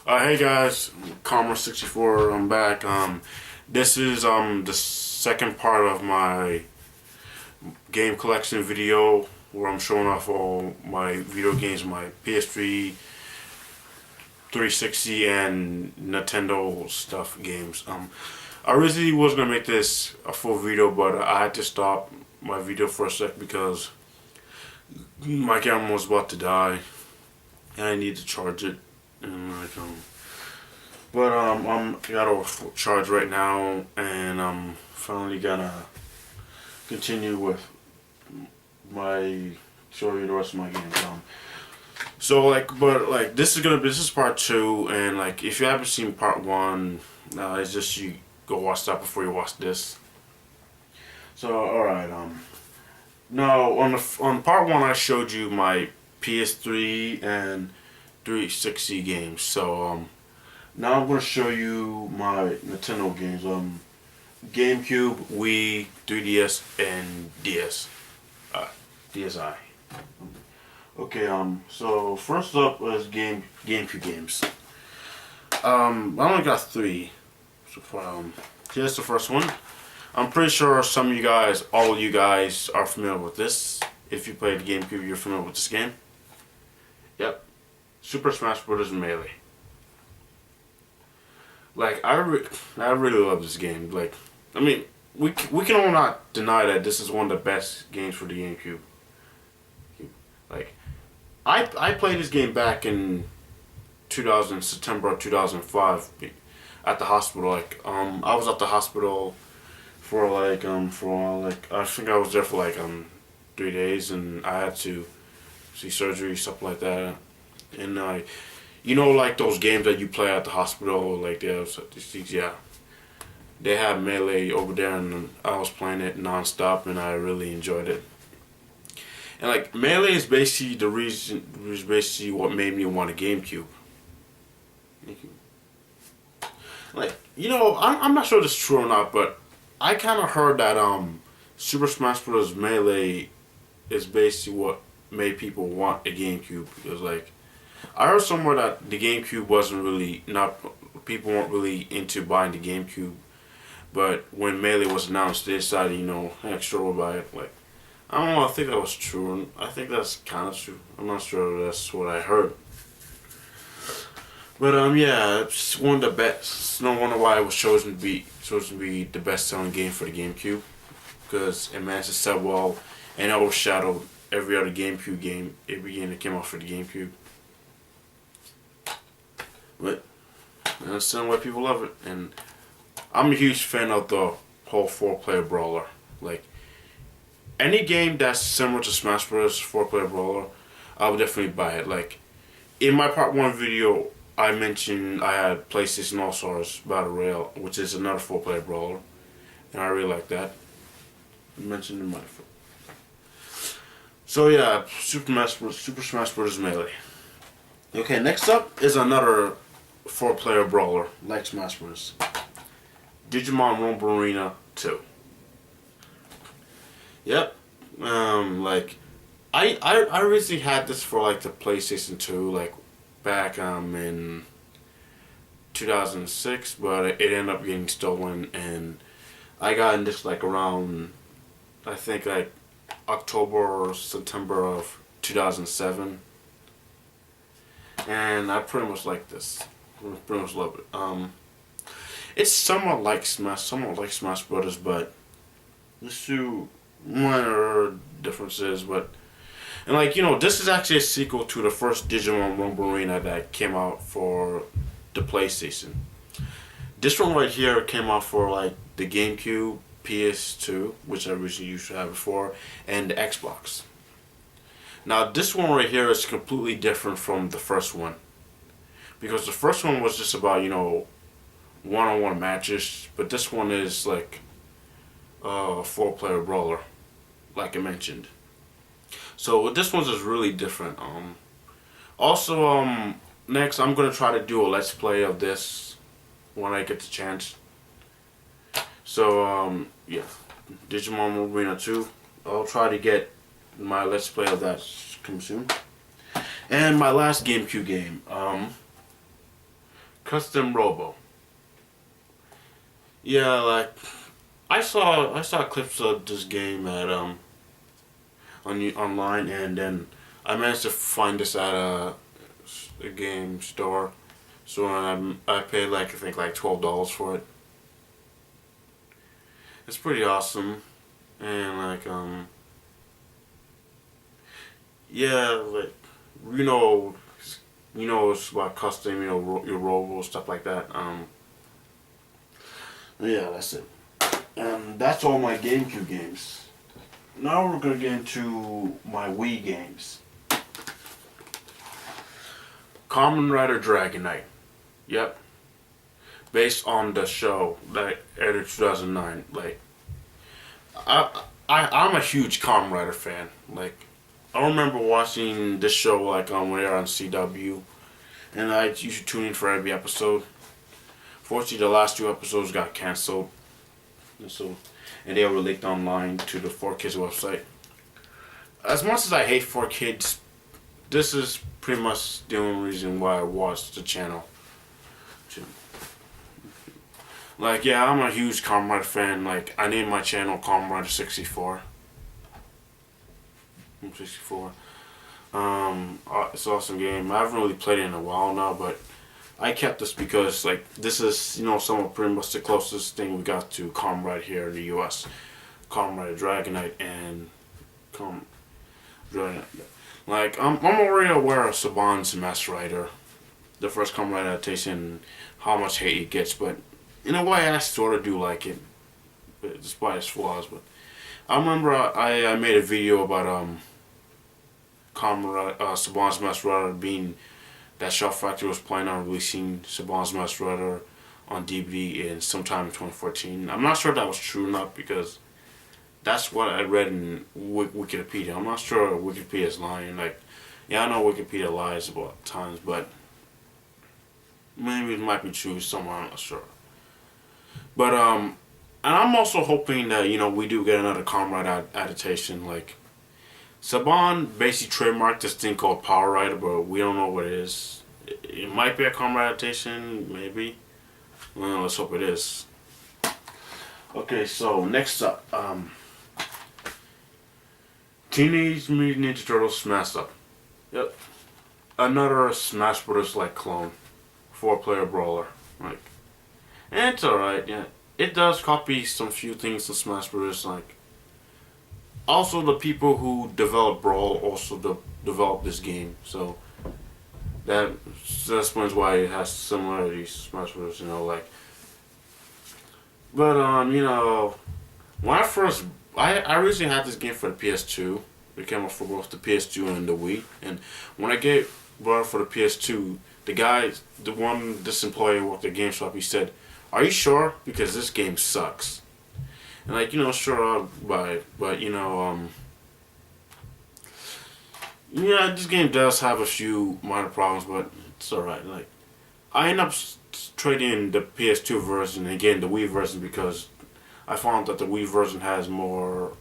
Hey guys, Karma64. I'm back. This is the second part of my game collection video where I'm showing off all my video games, my PS3, 360, and Nintendo stuff games. I originally was gonna make this a full video, but I had to stop my video for a sec because my camera was about to die and I need to charge it. And I'm got a charge right now, and I'm finally gonna continue with my show you the rest of my games. This is part two, and like if you haven't seen part one, it's just you go watch that before you watch this. So alright, now on part one I showed you my PS3 and 360 games. So now I'm going to show you my Nintendo games. GameCube, Wii, 3DS, and DSi. Okay, so first up is GameCube games. I only got three. So here's the first one. I'm pretty sure all of you guys are familiar with this. If you played GameCube, you're familiar with this game. Yep. Super Smash Bros. Melee. Like, I really love this game. Like, I mean, we can all not deny that this is one of the best games for the GameCube. Like, I played this game back in September of 2005 at the hospital. Like, I was at the hospital for I think I was there for 3 days, and I had to see surgery, stuff like that. And like those games that you play at the hospital, like they have Melee over there, and I was playing it nonstop, and I really enjoyed it. And like Melee is basically what made me want a GameCube. Like, I'm not sure if it's true or not, but I kind of heard that Super Smash Bros. Melee is basically what made people want a GameCube, because like I heard somewhere that the GameCube people weren't really into buying the GameCube, but when Melee was announced, they decided, heck, sure, we'll buy it. Like, I don't know, I think that was true. I think that's kind of true. I'm not sure if that's what I heard. But yeah, it's one of the best. No wonder why it was chosen to be the best-selling game for the GameCube, because it managed to sell well and overshadowed every other GameCube game, every game that came out for the GameCube. But I understand why people love it, and I'm a huge fan of the whole 4-player brawler. Like, any game that's similar to Smash Bros. 4-player brawler, I would definitely buy it. Like, in my part 1 video, I mentioned I had PlayStation All-Stars Battle Royale, which is another 4-player brawler, and I really like that. I mentioned in my video. So yeah, Super Smash Bros. Melee. Okay, next up is another 4-player brawler like Smash Bros. Digimon Rumble Arena 2. Yep. Like I originally had this for like the PlayStation 2, like back in 2006, but it ended up getting stolen, and I got in this like around, I think, like October or September of 2007, and I pretty much like this. I pretty much love it. It's somewhat like Smash Brothers, but there's few minor differences. And like, this is actually a sequel to the first Digimon Rumble Arena that came out for the PlayStation. This one right here came out for like the GameCube, PS2, which I originally used to have before, and the Xbox. Now this one right here is completely different from the first one, because the first one was just about, one-on-one matches, but this one is like a 4-player brawler, like I mentioned. So this one's is really different. Also, next I'm gonna try to do a Let's Play of this when I get the chance. So yeah, Digimon Arena 2. I'll try to get my Let's Play of that come soon. And my last GameCube game, Custom Robo. Yeah, like I saw clips of this game at online, and then I managed to find this at a game store. So I paid like I think like $12 for it. It's pretty awesome, and like yeah, like you know it's about custom, your robo stuff like that. Yeah, that's it. And that's all my GameCube games. Now we're gonna get into my Wii games. Kamen Rider Dragon Knight. Yep. Based on the show that aired in 2009. Like, I'm a huge Kamen Rider fan. Like, I remember watching this show like when they were on CW, and I used to tune in for every episode. Fortunately, the last two episodes got canceled, and they were leaked online to the 4Kids website. As much as I hate 4Kids, this is pretty much the only reason why I watched the channel. Like, yeah, I'm a huge Kamen Rider fan. Like, I named my channel Kamen Rider 64. I'm 64. It's an awesome game. I haven't really played it in a while now, but I kept this because, like, this is, somewhat pretty much the closest thing we got to Kamen Rider here in the U.S. Kamen Rider Dragon Knight and Kamen Dragon. Like, I'm already aware of Saban's Master Rider, the first Kamen Rider adaptation, how much hate it gets, but in a way, I sort of do like it, despite its flaws. But I remember I made a video about Saban's Master Rider being that Shout Factory was planning on releasing Saban's Master Rider on DVD in sometime in 2014. I'm not sure if that was true or not because that's what I read in Wikipedia. I'm not sure Wikipedia is lying. Like, yeah, I know Wikipedia lies about times, but maybe it might be true somewhere. I'm not sure. But and I'm also hoping that we do get another Kamen Rider adaptation. Like, Saban basically trademarked this thing called Power Rider, but we don't know what it is. It might be a Kamen Rider adaptation, maybe. Well, let's hope it is. Okay, so next up, Teenage Mutant Ninja Turtles Smash Up. Yep, another Smash Brothers like clone, 4-player brawler. Like, and it's alright. Yeah, it does copy some few things in Smash Brothers. Like, also the people who developed Brawl also developed this game, so that explains why it has similarities to Smash Brothers. Like, but when I originally had this game for the PS2. It came out for both the PS2 and the Wii. And when I brought it for the PS2, this employee who worked at GameStop, he said, "Are you sure? Because this game sucks." And like, sure I'll buy it, but this game does have a few minor problems, but it's alright. Like, I end up trading the PS2 version and getting the Wii version because I found that the Wii version has more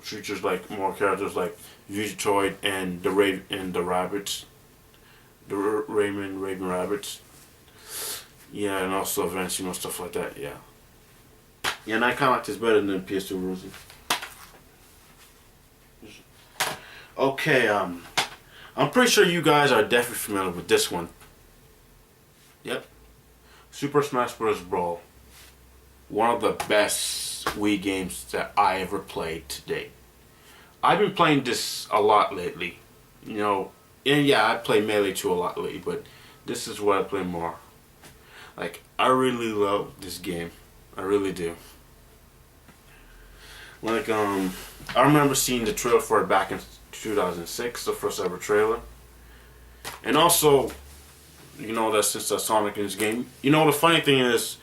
features, like more characters like Vegetoid and the rabbits, the Raven rabbits. Yeah, and also events, stuff like that. Yeah, and I kind of like this better than the PS2 version. Okay, I'm pretty sure you guys are definitely familiar with this one. Yep, Super Smash Bros. Brawl. One of the best Wii games that I ever played to date. I've been playing this a lot lately. And yeah, I play Melee 2 a lot lately, but this is what I play more. Like, I really love this game. I really do. Like, I remember seeing the trailer for it back in 2006, the first ever trailer. And also, that since the Sonic in this game, the funny thing is,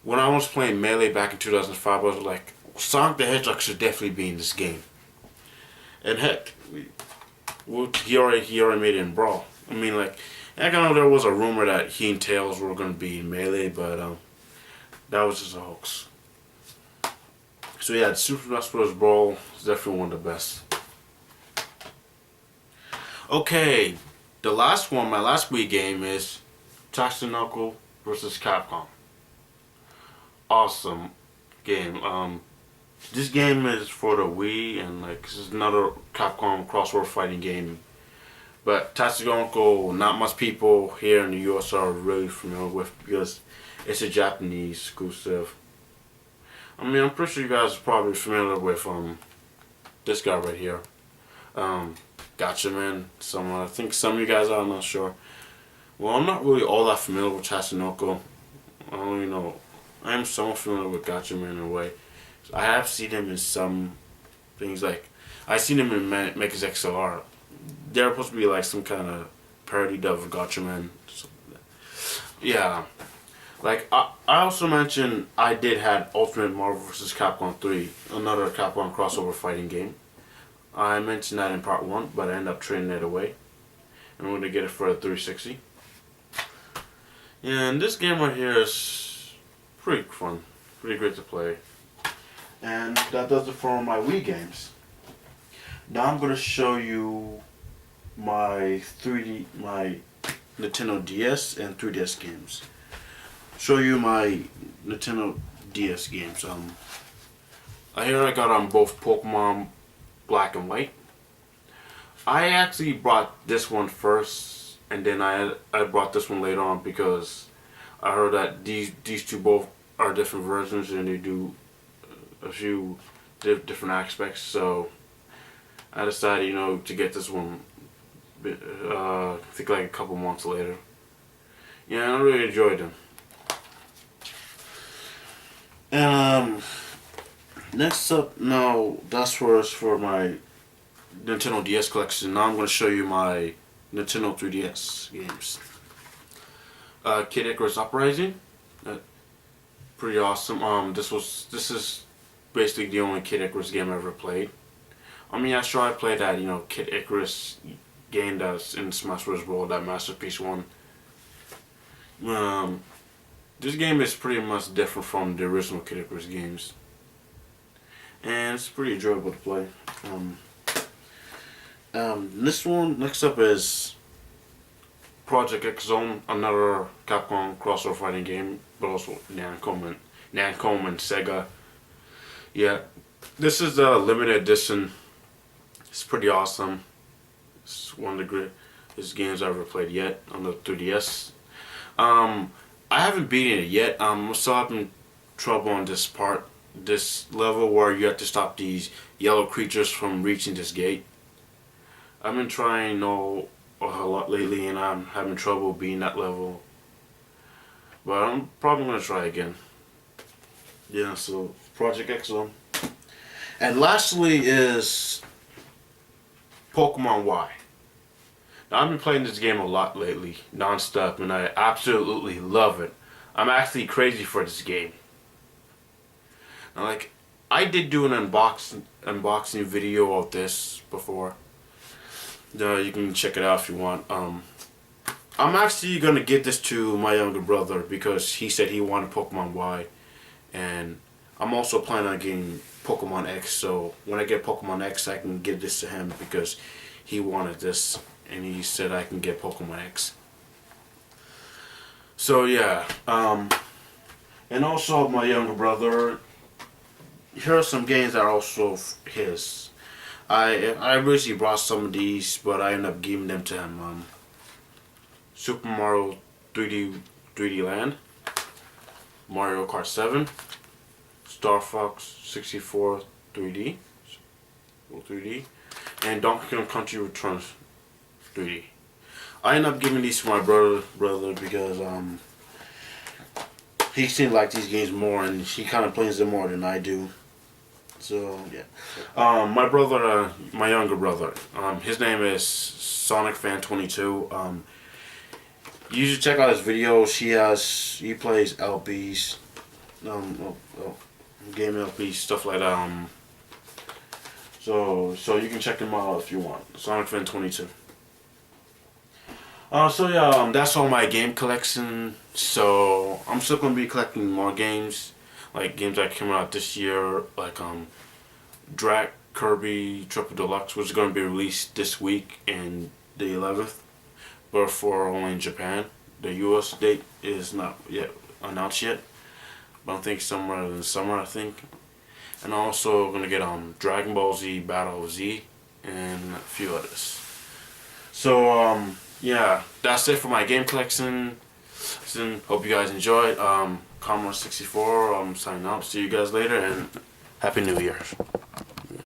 when I was playing Melee back in 2005, I was like, Sonic the Hedgehog should definitely be in this game. And heck, he already made it in Brawl. I mean, like, I know there was a rumor that he and Tails were going to be in Melee, but that was just a hoax. So yeah, Super Smash Bros. Brawl is definitely one of the best. Okay, The last one, my last Wii game, is Tatsunoko versus Capcom. Awesome game. This game is for the Wii, and like this is another Capcom crossover fighting game. But Tatsunoko, not much people here in the US are really familiar with because it's a Japanese exclusive. I mean, I'm pretty sure you guys are probably familiar with this guy right here, Gatchaman. I think some of you guys are. I'm not sure. Well, I'm not really all that familiar with Tatsunoko. I don't really know. I am somewhat familiar with Gatchaman in a way. I have seen him in some things like I've seen him in Mecha's XLR. They're supposed to be like some kind of parody of Gatchaman. Yeah. Like I also mentioned I did have Ultimate Marvel vs. Capcom 3, another Capcom crossover fighting game. I mentioned that in part 1, but I ended up trading it away. And I'm going to get it for a 360. Yeah, and this game right here is pretty fun. Pretty great to play. And that does it for my Wii games. Now I'm going to show you my Nintendo DS and 3DS games. Show you my Nintendo DS games. Here I got on both Pokemon Black and White. I actually brought this one first, and then I brought this one later on because I heard that these two both are different versions and they do a few different aspects. So I decided, to get this one. I think like a couple months later. Yeah, I really enjoyed them. Next up, now that's for my Nintendo DS collection. Now I'm going to show you my Nintendo 3DS games. Kid Icarus Uprising, pretty awesome. This is basically the only Kid Icarus game I ever played. I mean, I played that Kid Icarus game that's in Smash Bros. World, that Masterpiece one. This game is pretty much different from the original Kid Icarus games, and it's pretty enjoyable to play. This one next up is Project X Zone, another Capcom crossover fighting game, but also Namco and Sega. Yeah, this is a limited edition. It's pretty awesome. It's one of the greatest games I've ever played yet on the 3DS. I haven't beaten it yet. I'm still having trouble on this level where you have to stop these yellow creatures from reaching this gate. I've been trying a lot lately and I'm having trouble beating that level. But I'm probably going to try again. Yeah, so Project X Zone. And lastly is Pokemon Y. Now, I've been playing this game a lot lately, non-stop, and I absolutely love it. I'm actually crazy for this game. Now, I did do an unboxing video of this before. You can check it out if you want. I'm actually gonna give this to my younger brother because he said he wanted Pokemon Y, and I'm also planning on getting Pokemon X. So when I get Pokemon X, I can give this to him because he wanted this. And he said I can get Pokemon X. So yeah, and also my younger brother. Here are some games that are also his. I originally brought some of these, but I ended up giving them to him. Super Mario 3D Land, Mario Kart 7, Star Fox 64 3D, and Donkey Kong Country Returns 3D. I end up giving these to my brother because he seems like these games more and he kind of plays them more than I do. So yeah, my younger brother, his name is SonicFan22. You should check out his videos. He plays LPs, game LPs, stuff like that. So you can check him out if you want. SonicFan22. So yeah, that's all my game collection. So I'm still gonna be collecting more games, like games that came out this year, like Drac Kirby Triple Deluxe, which is gonna be released this week and the 11th. but for only in Japan. The U.S. date is not yet announced yet, but I think somewhere in the summer. I think, and also gonna get Dragon Ball Z Battle of Z and a few others. So yeah, that's it for my game collection. Hope you guys enjoyed. Commodore 64. I'm signing out. See you guys later and Happy New Year.